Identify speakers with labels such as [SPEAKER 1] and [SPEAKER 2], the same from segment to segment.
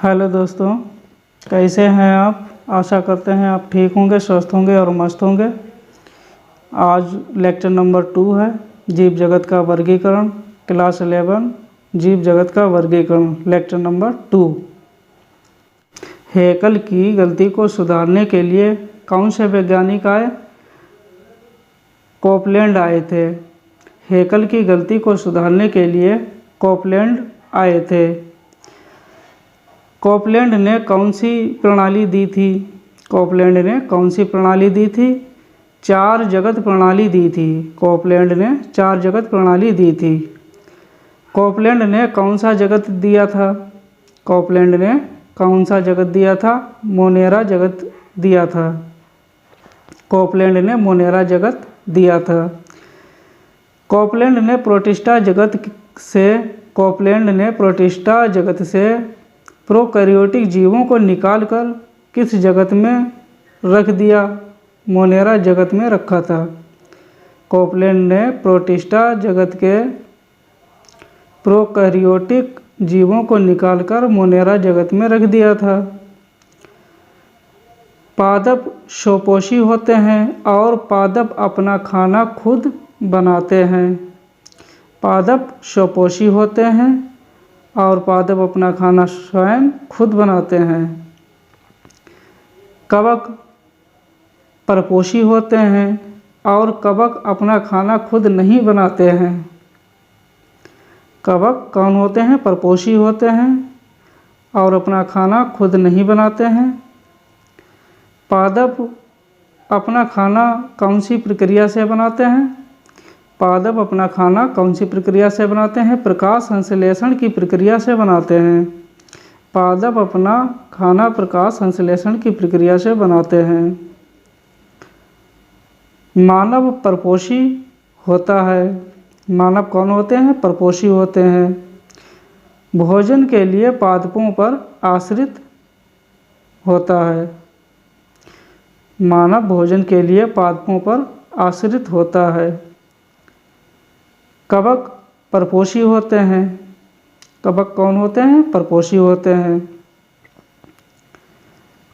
[SPEAKER 1] Hello दोस्तों, कैसे हैं आप। आशा करते हैं आप ठीक होंगे, स्वस्थ होंगे और मस्त होंगे। आज लेक्चर नंबर 2 है जीव जगत का वर्गीकरण, क्लास 11 जीव जगत का वर्गीकरण, लेक्चर नंबर 2। हेकल की गलती को सुधारने के लिए कौन से वैज्ञानिक आए? कोपलैंड आए थे। हेकल की गलती को सुधारने के लिए कोपलैंड आए थे। कोपलैंड ने कौन सी प्रणाली दी थी? कोपलैंड ने कौन सी प्रणाली दी थी? 4 जगत प्रणाली दी थी। कोपलैंड ने 4 जगत प्रणाली दी थी। कोपलैंड ने कौन सा जगत दिया था? कोपलैंड ने कौन सा जगत दिया था? मोनेरा जगत दिया था। कोपलैंड ने मोनेरा जगत दिया था। कोपलैंड ने प्रोटिस्टा जगत से प्रोकैरियोटिक जीवों को निकालकर किस जगत में रख दिया? मोनेरा जगत में रखा था। कोपलैंड ने प्रोटिस्टा जगत के प्रोकैरियोटिक जीवों को निकालकर मोनेरा जगत में रख दिया था। पादप स्वपोषी होते हैं और पादप अपना खाना खुद बनाते हैं। पादप स्वपोषी होते हैं और पादप अपना खाना स्वयं खुद बनाते हैं। कवक परपोषी होते हैं और कवक अपना खाना खुद नहीं बनाते हैं। कवक कौन होते हैं? परपोषी होते हैं और अपना खाना खुद नहीं बनाते हैं। पादप अपना खाना कौन सी प्रक्रिया से बनाते हैं? पादप अपना खाना कौन सी प्रक्रिया से बनाते हैं? प्रकाश संश्लेषण की प्रक्रिया से बनाते हैं। पादप अपना खाना प्रकाश संश्लेषण की प्रक्रिया से बनाते हैं। मानव परपोषी होता है। मानव कौन होते हैं? परपोषी होते हैं। भोजन के लिए पादपों पर आश्रित होता है। मानव भोजन के लिए पादपों पर आश्रित होता है। कवक परपोषी होते हैं। कवक कौन होते हैं? परपोषी होते हैं।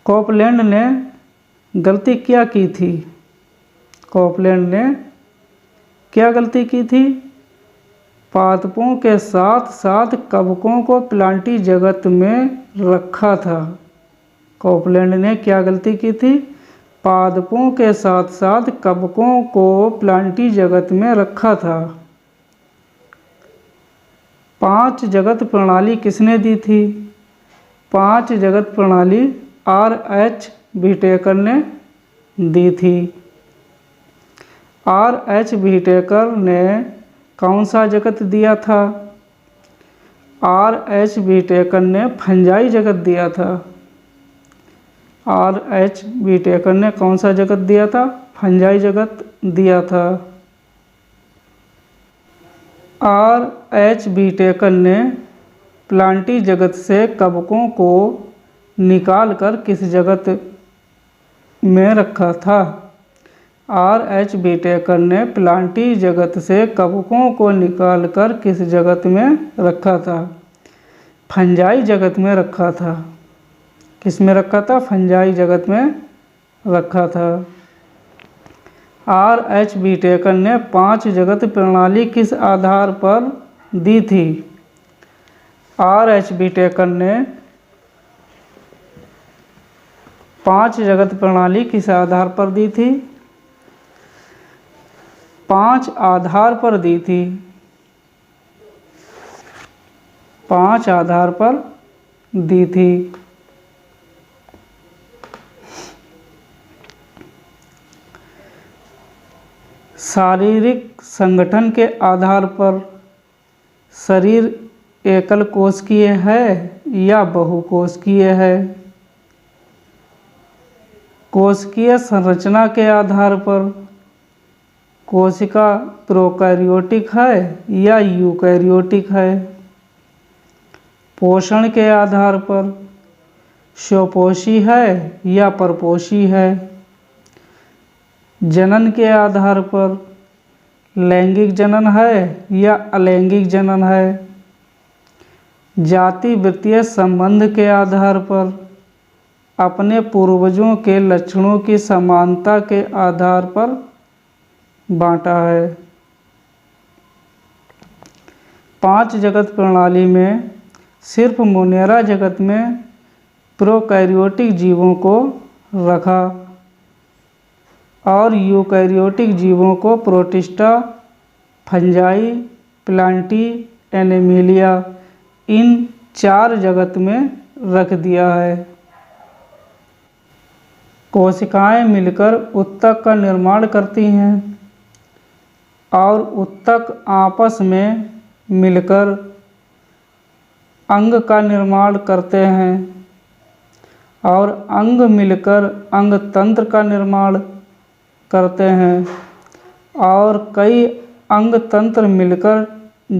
[SPEAKER 1] कोपलैंड ने गलती क्या की थी? कोपलैंड ने क्या गलती की थी? पादपों के साथ साथ कवकों को प्लांटी जगत में रखा था। कोपलैंड ने क्या गलती की थी? पादपों के साथ साथ कवकों को प्लांटी जगत में रखा था। 5 जगत प्रणाली किसने दी थी? 5 जगत प्रणाली R.H. व्हिटेकर ने दी थी। R.H. व्हिटेकर ने कौन सा जगत दिया था? R.H. व्हिटेकर ने फंजाई जगत दिया था। R.H. व्हिटेकर ने कौन सा जगत दिया था? फंजाई जगत दिया था। R.H. व्हिटेकर ने प्लांटी जगत से कवकों को निकालकर किस जगत में रखा था? R.H. व्हिटेकर ने प्लांटी जगत से कवकों को निकालकर किस जगत में रखा था? फंजाई जगत में रखा था। किस में रखा था? फंजाई जगत में रखा था। R.H. व्हिटेकर ने 5 जगत प्रणाली किस आधार पर दी थी? R.H. व्हिटेकर ने 5 जगत प्रणाली किस आधार पर दी थी? 5 आधार पर दी थी। 5 आधार पर दी थी। शारीरिक संगठन के आधार पर शरीर एकल कोशिकीय है या बहुकोशिकीय है? कोशिकीय संरचना के आधार पर कोशिका प्रोकैरियोटिक है या यूकैरियोटिक है? पोषण के आधार पर स्वपोषी है या परपोषी है? जनन के आधार पर लैंगिक जनन है या अलैंगिक जनन है? जाति वृत्तीय संबंध के आधार पर, अपने पूर्वजों के लक्षणों की समानता के आधार पर बांटा है। 5 जगत प्रणाली में सिर्फ मोनेरा जगत में प्रोकैरियोटिक जीवों को रखा और यूकैरियोटिक जीवों को प्रोटिस्टा, फंजाई, प्लांटी, एनिमेलिया, इन 4 जगत में रख दिया है। कोशिकाएं मिलकर उत्तक का निर्माण करती हैं और उत्तक आपस में मिलकर अंग का निर्माण करते हैं और अंग मिलकर अंग तंत्र का निर्माण करते हैं और कई अंग तंत्र मिलकर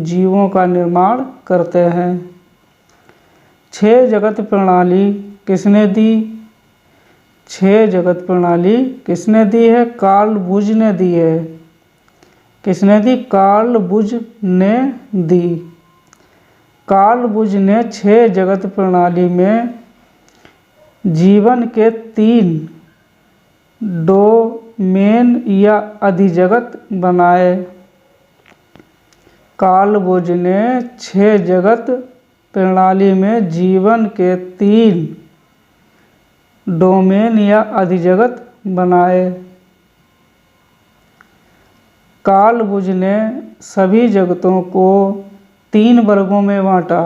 [SPEAKER 1] जीवों का निर्माण करते हैं। 6 जगत प्रणाली किसने दी? 6 जगत प्रणाली किसने दी है? कार्ल बुज ने दी है। किसने दी? कार्ल बुज ने दी। कार्ल बुज ने 6 जगत प्रणाली में जीवन के 3 डोमेन या अधिजगत बनाए। कार्ल बुज ने 6 जगत प्रणाली में जीवन के 3 डोमेन या अधिजगत बनाए। कार्ल बुज ने सभी जगतों को 3 वर्गों में बांटा।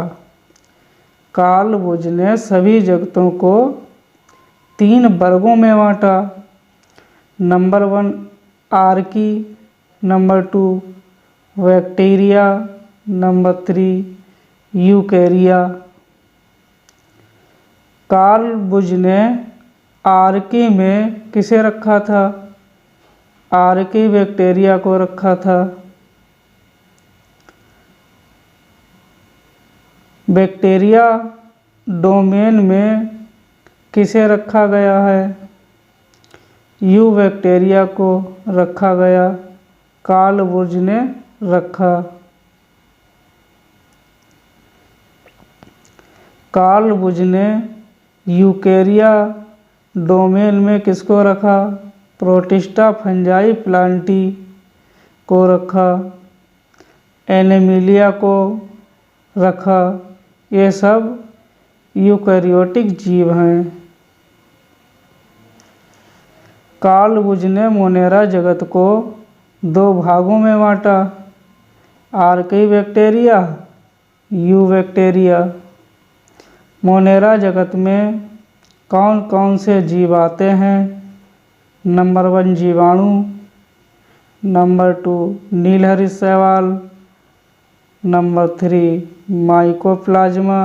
[SPEAKER 1] कार्ल बुज ने सभी जगतों को 3 वर्गों में बांटा। Number 1 archaea, number 2 bacteria, number 3 eukarya. Carl Woese ने आर्की में किसे रखा था? आर्की बैक्टीरिया को रखा था। बैक्टीरिया डोमेन में किसे रखा गया है? यू बैक्टीरिया को रखा गया। कार्ल बुज ने रखा। कार्ल बुज ने यूकेरिया डोमेन में किसको रखा? प्रोटिस्टा, फंजाई, प्लांटी को रखा। एनिमेलिया को रखा। ये सब यूकैरियोटिक जीव हैं। कार्ल बुज ने मोनेरा जगत को 2 भागों में बांटा। Archie bacteria, you bacteria. Monera जगत में कौन कौन से जीव आते हैं? नंबर 1 जीवाणु, नंबर 2 नीलहरित शैवाल, नंबर 3 माइकोप्लाज्मा,